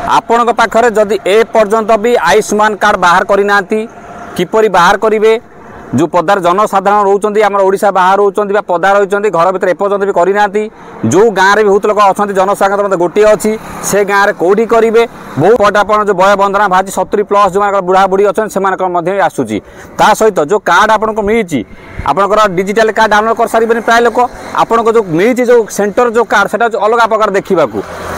आपण पाखे जदि ए पर्यंत भी आयुष्मान कार्ड बाहर करना किपरि बाहर करेंगे जो पदार जनसाधारण रोचान आम ओडिशा बाहर रोचान पदा रही घर भर एपर्यंत भी करना जो गाँव में बहुत लोग अच्छा जनसाधारण मत गोटे अच्छी से गाँव में कौटी करेंगे बहुत पट आप जो वय बंधना बाहर 70+ जो बुढ़ा बुढ़ी अच्छा से आसूसी ता सहित जो कार्ड आपको मिली आपंकर डिजिटल कार्ड डाउनलोड कर सारे प्राय लोक आपको जो मिली जो सेंटर जो कार्ड से अलग प्रकार देखा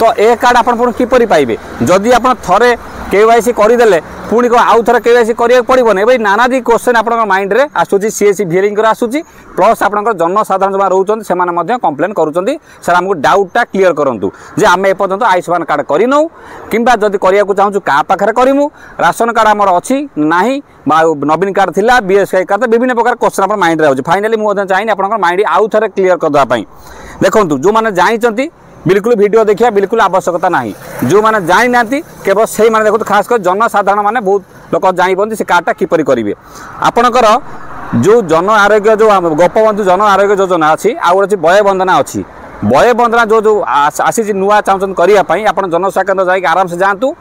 तो ए कार्ड आप किपरि पाइबे जदि आप थे KYC करदे पुणी आउ थे KYC करा पड़ो ना भाई नानादी क्वेश्चन आप माइंड में आसूसी सीएससी भिएलिंग आसूसी प्लस आप जनसाधारण जो रोचान से कंप्लेन करुँच सर आमको डाउटा क्लीयर करूँ जे आम एपर्यंत आयुष्मान कार्ड करनौ कि जदि करने चाहूँ क्या पाखे करूँ राशन कार्ड आमर अच्छी ना नवीन कार्ड थी BSK कार्ड विभिन्न प्रकार क्वेश्चन आप माइंड में फाइनाली मुझे चाहिए आप माइंड आउ थे क्लीयर करदेवाई देखूँ जो मैंने जानते बिल्कुल वीडियो देखिए बिल्कुल आवश्यकता ना जो मैंने जानी ना केवल से मैंने देखो खास कर जनसाधारण मैंने बहुत लोग जापर से कार्डटा किपरि करेंगे आपणकर जो जन आरोग्य जो गोपबंधु जन आरोग्य योजना अच्छी आउ अच्छी वय बंधना अच्छी वय बंधना जो जो आसी नुआ चाहते करने आप जनस्वास्थ्य केन्द्र जाकि आराम से जातु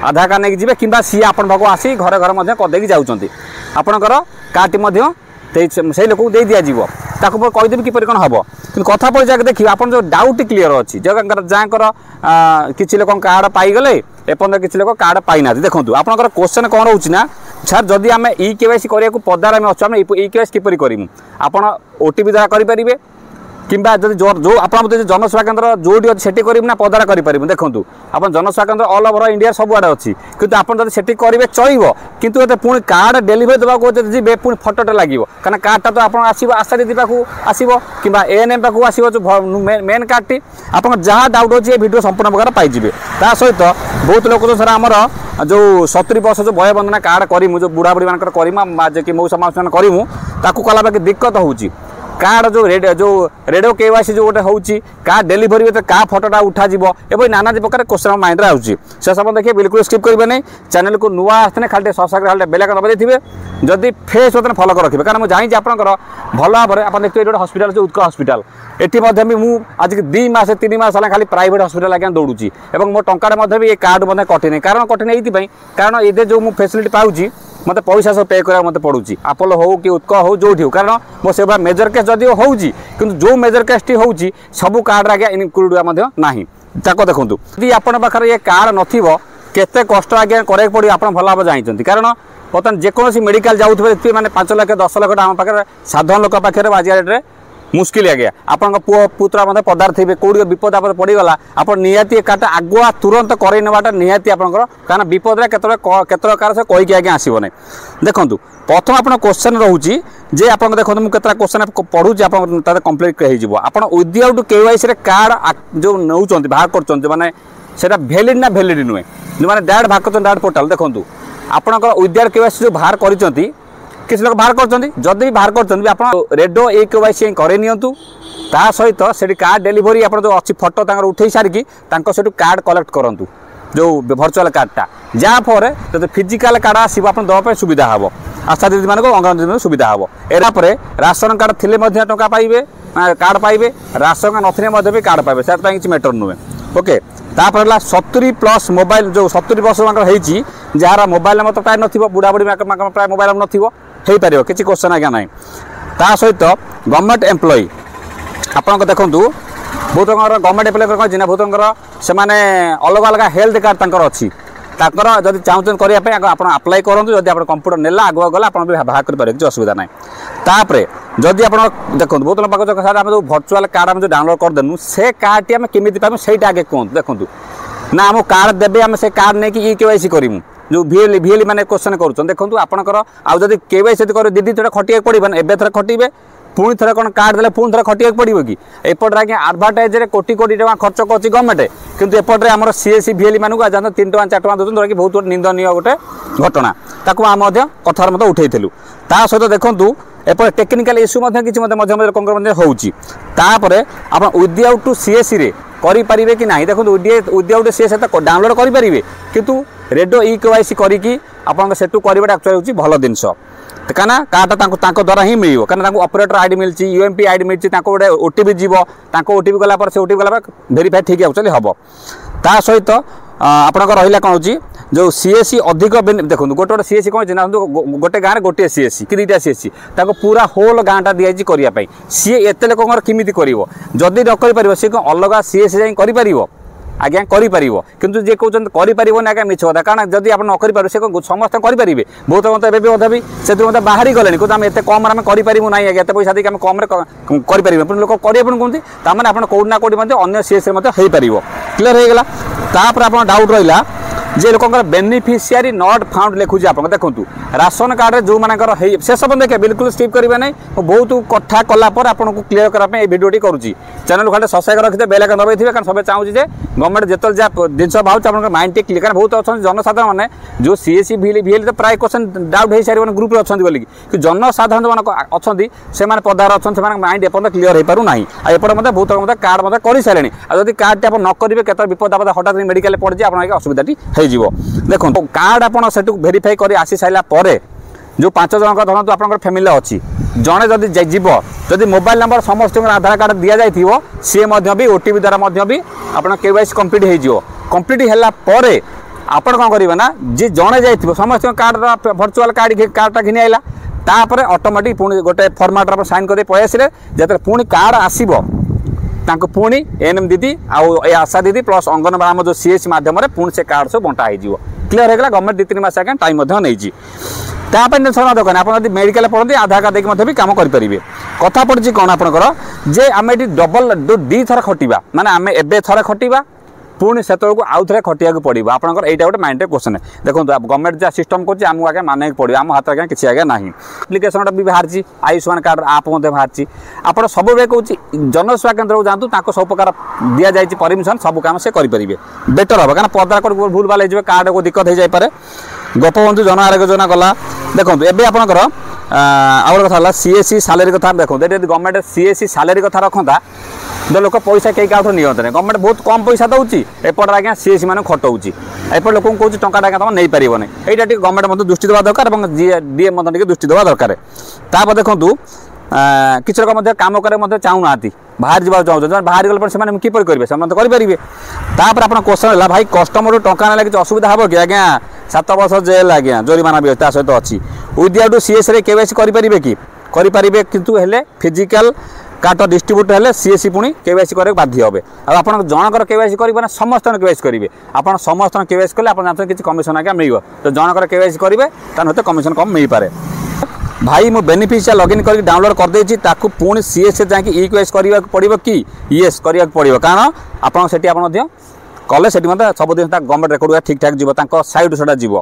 आधार कार्ड नहीं जी कि सी आप आसी घर घर करदेकी जाऊँच आपणकर कार्डटी से लोक दे दिज्व कहीदेवी किपरि कौन हम कि कथा पड़ जाके देखिए आप जो डाउट क्लीयर अच्छी जहाँ किसी लोक कार्ड पाईगले एपर्यंत किसी लोक कार्ड पाई ना देखो आपंकर क्वेश्चन कौन रोचे ना सर जदि आम KYC करने पदार आम अच्छे KYC किपरि करूँ आप OTP द्वारा करेंगे कि जो आप जनसेवा केन्द्र जोटी अच्छे से करेंगे ना पदार करें देखो आप जनसेवा केन्द्र ऑल ओवर इंडिया सब आड़े अच्छी कितु आप से करेंगे चलो कितु पुणी कार्ड डेलीवरी देवाक जी पुणी फटोटे लगे कहीं कार्डटा तो आप आशा दीदी पाक आसो कि ANM पाक आसो जो मेन कार्डटी आप जहाँ डाउट अच्छे वीडियो संपूर्ण प्रकार पाइबे ता सहित बहुत लोग तो सर आमर जो 70+ जो वय बंधना कार्ड करूँ जो बुढ़ा बुढ़ी मानक करूँ कि मौसा माउसी मैंने करूँ ताकू कला बाकी दिक्कत होची कार्ड जो रेडियो KYC जो गोटे होची कार्ड डेलीवरी क्या फटोटा उठा एवं नाना प्रकार क्वेश्चन माइंड में आउची से सब देखिए बिल्कुल स्किप करेंगे नहीं चैनल को नुआ आसते खाली सब्सक्राइब खाली बेल आइकन दबाई देते जदि फेस होते फॉलो कर रखिए कारण मुझे जानी आपंकर भल भाव में आप देखिए ये हस्पिटाल उत्कल हस्पिटाल एटी भी मुझे आज 2 मास 3 मास है खाली प्राइवेट हस्पिटाल आज्ञा दौड़ी और मो टंका भी ये कार्ड कटिनी कारण कटिनी ये कारण ये जो मुझे फैसिलिटी पाऊँगी मत पैसा सब पे करा मत पड़ुची आपोलो हो कि उत्कल हो जो हो कारण मो से मेजर केस जदि होउची किंतु जो मेजर केस टी होउची सब कार्ड आगे इनक्लूड ना ताको देखो यदि आपण पाखर ये कार्ड नथिबो केते कष्ट आगे करे पड़ी आप भल भाव जानते कारण बर्तमान जेकोसी मेडिकल जाऊे माने 5 लाख 10 लाख आम पाखे साधारण लोक पाखे आज डेट्रे मुस्किल आज्ञा आपण पुओ पुत्रा पदार थे कौटी विपद आप पड़गला आप निहाती कार्ड आगुआ तुरंत कर नाटा निहाती आपंकर कारण विपद केत कार से कहीकि आज्ञा आसो ना देखो प्रथम आप क्वेश्चन रोचे जे आप देखो मुझे केतटा क्वेश्चन पढ़ुची आप कम्प्लीट हो विदाउट KYC कार्ड जो नौ बाहर कर माने सेटा भैलिड ना भैलिड नुहे जो मैंने डायरेक्ट बाहर कर डायरेक्ट पोर्टाल देखो आपंकर विदाउट KYC जो बाहर कर किसी लोग बाहर कर बाहर कर रेडियो KYC करे ता सहित से कार्ड डेलीवरी आप जो अच्छी फटो उठे सारिकी से कार्ड कलेक्ट करूँ जो भर्चुआल कार्डटा जहाँफल जो फिजिकाल कार्ड आसो आप देवाई सुविधा हम आशा दीदी मानक अंगनवाड़ी दीदी सुविधा हम एरापर राशन कार्ड थी टंका पाइबे कार्ड पाइबे राशन कार्ड नथिले भी कार्ड पाइबे से किसी मैटर नुहे ओके तापर 70+ मोबाइल जो 70+ होती जार मोबाइल नंबर तो प्राय न बुढ़ा बुढ़ी प्राय मोबाइल नंबर हो पार किसी क्वेश्चन आज्ञा ना ता सहित गवर्नमेंट एम्प्लॉई आप देखूँ बहुत गवर्नमेंट एम्प्लॉय कहीं बहुत से अलग अलग हेल्थ कार्ड अच्छी जब चाहते करने आप आप्लाय करूँ जब आप कंप्यूटर नेला आगुआ गला आप बाहर करेंगे किसी असुविधा ना तापर जदि आप देखो बहुत लोग सर आम जो भर्चुआल कार्ड आम जो डाउनलोड करदेनु से कार्ड टी आम केमी पाइबू से आगे कहूँ देखूँ ना आम कार्ड देवे आम से कार्ड नहीं KYC करूँ जो VL मैंने क्वेश्चन करूँ देखो आपंकर आदि KYC कर दीदी थोड़ा खटिया पड़े एवं थे खटे पुणी थे कौन कार्ड देते पुणी थे खटिया पड़ो कि एपटे आज्ञा आडभाटाइज कोटी कोटी टका खर्च कर गवर्नमेंट किंतु एपटे आम CSC VL मानक आज 3 टका 4 टका दूसरे जोटा कि बहुत निंदनीय गोटे घटना ताकू आम कथार मत उठेलु ता सहित देखूँ एपटे टेक्निकाल इश्यू किसी मध्य लोक होपर आप विदाउट CSC रे करें कि ना देखो विदाउट CSC डाउनलोड करेंगे किंतु रेडियो KYC करी आप सेटू करवाटा एक्चुअली भल जिनस कहना कार्डटा द्वारा ही मिल कहीं ऑपरेटर आईडी मिली UMP आईडी मिली गोटे OTP जीव OTP गलापर से OTP गला वेरीफाई ठीक एक्चुअली हम ता सहित ଆପଣଙ୍କର ରହିଲା କ'ଣ ହେଉଛି जो सीएससी अधिक देखो गोटे गोटे सीएससी कौन ना गोटे गाँव में गोटे सीएससी कि दुईटा सीएससी ताको पूरा होल गाँटा दिखाई करने सी एत लोक केमी कर जदि न कर सी कौन अलग सीएससी जाए कर आज्ञा कर किंतु जे कहते करें आज्ञा मिछ कथा कारण जदि आप न कर से समस्त करेंगे बहुत मत एवं से बाहरी गले कहते आम एत कम आम करूँ ना आज्ञा एत पैसा देकर कम करें लोक करेंगे कहते ताने आप कौटना कौटी अन्य सीएससी हो पार क्लीयर हो गला तापर आप डाउट रहा जे लोक बेनिफिशियरी नॉट फाउंड लिखुचे आप देखूँ राशन कार्ड जो मानकर शेष पर्यटन देखिए बिल्कुल स्किप करेंगे ना बहुत कथा कलापर आपको क्लीयर करने भिडियोटी करुँची चैनल खाली सब्सक्राइब रखिए बेल आइकन दबाई कारण सब चाहूँ जे गवर्नमेंट जो जहाँ जिन बाहर आप माइंड टी क्लियर कारण बहुत अच्छा जनसाधारण मैंने जो सीएससी भिएल तो प्राय क्वेश्चन डाउट हो सारे ग्रुप अच्छा बोलिकी कि जनसाधारण जो अच्छा से पदार अच्छा माइंड एपर्तन क्लीयर हो पार ना एपटे मतलब बहुत कार्ड मतलब कर सारे आदि कार्ड आप न करेंगे केत विपद आपद हठात मेडिकल पड़े आप असुविधाटी देखो कार्ड आप भेरीफाई कर आसी सारा जो 5 जन धरतु आप फैमिली अच्छी जड़े जदि जीव जदि मोबाइल नंबर समस्त आधार कार्ड दि जाइए सी भी ओटीपी द्वारा भी आप केवाईसी कंप्लीट हो कंप्लीट है आप कौन करेंगे ना जी जड़े जाइए समस्त कार्ड भर्चुआल कार्डटा घिनी आइला तापर ऑटोमेटिक पुणी गोटे फर्माट आप साइन कर पलि आसिले जो पुणी कार्ड आसो पुणी एएनएम दीदी आशा दीदी प्लस अंगनवाड़ी जो सीएससी मध्यम पुणी से कार्ड सब बंटा हो क्लीयर होगा गवर्नमेंट 2-3 मास आगे टाइम नहीं टेंशन दरकार आप मेडिकल पढ़ते आधार कार्ड देखिए भी कम करेंगे कथा पड़ी कौन आपंकर जे आम ये डबल दी थर खटिबा माने आम एबे थर खटिबा पुणी से आउ थे खटिया पड़ो आपंकर यहाँ गोटे माइंड क्वेश्चन देखो गवर्नमेंट जहाँ सिस्टम कर आगे मानक पड़ो आम हाथ आगे किसी आगे ना एप्लिकेशन भी बाहरी आयुष्मान कार्ड आप बाहरी आप सब कहूँ जनसेवा केन्द्र को जातु सब प्रकार दि जाए परमिशन सब कम से करेंगे बेटर हम कारण पदा भूल भाल हो कार्ड को दिक्कत हो जाए गोपबंधु जन आरोग्य योजना गला देखो एवं आपंकर आउ कथा सीएससी सालेरी कथा देखो गवर्नमेंट सीएससी सालेरी कथा रखता तो लोक पैसा कई क्या नियंत्रण गवर्नमेंट बहुत कम पैसा दूसरी एपटे आज्ञा सीएससी मान खटाऊँ एपटे लोक कौन टाँचा आज्ञा तुम नहीं पारे यहाँ गवर्नमेंट मतलब दृष्टि देवा दरकार और डीएम दृष्टि देवा दरकार तापर देखूँ किसी लोक कम कर चाहूना बाहर जावा चाहते बाहर गला से किपर करेंगे से करेंगे तापर आप क्वेश्चन है भाई कस्टमर टाँचा ना कि असुविधा हे कि आज्ञा 7 वर्ष जेल आज्ञा जोरिमाना भी सहित अच्छी विदाउट सीएससी केवाईसी करेंगे कि करेंगे किंतु हेले फिजिकल कार्ड डिस्ट्रीब्यूटर हेले सीएससी पुणी केवाईसी करके बाध्य हे आप जनकर केवाईसी करेंगे समस्त केवाईसी करेंगे आप समस्त केवाईसी कले आप जानते किसी कमिशन आगे मिल तो जनकर केवाईसी करेंगे तो कमिशन कम मिल पाए भाई मु बेनिफिशियल लॉगिन करके डाउनलोड कर देछि ताकू पुणी सीएससी जाके ई केवाईसी करबा पड़िबो कि यस करबा पड़िबो कारण आपन सेठी आपन मध्य कले सेठी मते सब दिन गवर्नमेंट रेकॉर्ड ठीक ठाक जीव तांको साइड सेटा जीव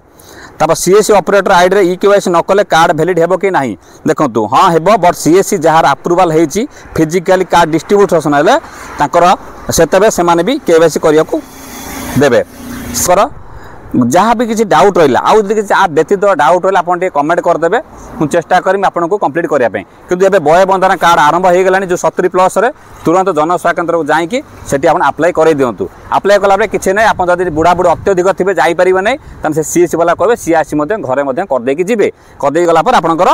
तापर सीएससी ऑपरेटर आईडी रे ई केवाईसी न कले कार्ड वैलिड हेबो कि नाही देखंतु हां हेबो बट सीएससी जहार अप्रूवल हेछि फिजिकली कार्ड डिस्ट्रीब्यूशन हेले तांकर सेतबे से माने भी केवाईसी करिया को देबे सर जहाँ भी किसी डाउट रहा आउ किसी आ व्यतीत डाउट रहा आप कमेंट करदे मुझे चेष्टा करी आपको कंप्लीट करने किंतु एबे बय बंधन कार्ड आरंभ हो गलानी जो 70 प्लस रे तुरंत जनसेवा केन्द्र को जाकि सेठी आप अप्लाई कर दिंतु अप्लाई कला किसी ना आप जब बुढ़ा बुढ़ी अत्यधिक थे जापर ना तो सीएससी वाला कहे सी आसी घरे करदेकी जी करदे गलापर आपंकर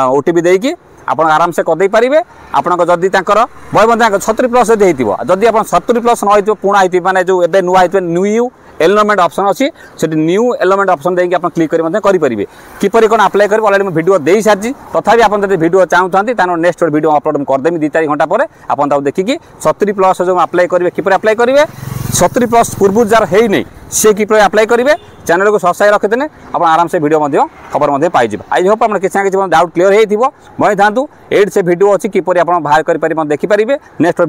ओटीपी देकी आप आराम से करदे पारे आपको जदि बय बंधन 70 प्लस जदि जदि आप 70 प्लस न पुणा होती माने जो एबे नुआ न्यू एलिमेंट ऑप्शन अच्छी से न्यू एलिमेंट ऑप्शन देके आप क्लिक करेंगे किपर कौन अप्लाई करेंगे अलरेडी मुझे वीडियो दे सारी तथापि आप वीडियो चाहते हैं नेक्स्ट वीडियो अपलोड करदेमी 2-4 घंटा पर आप देखिए 70 प्लस जो अप्लाई करेंगे किपर अप्लाई करेंगे 70 प्लस पूर्व जार है नहीं सी किपर अप्लाई करेंगे चैनल को सब्सक्राइब रखिदे आप आराम से वीडियो खबर पाइबे आई होप आप किसी ना कि डाउट क्लीयर हो था से वीडियो अच्छी किपर आप बाहर करेंगे देखिपारे नेक्स्ट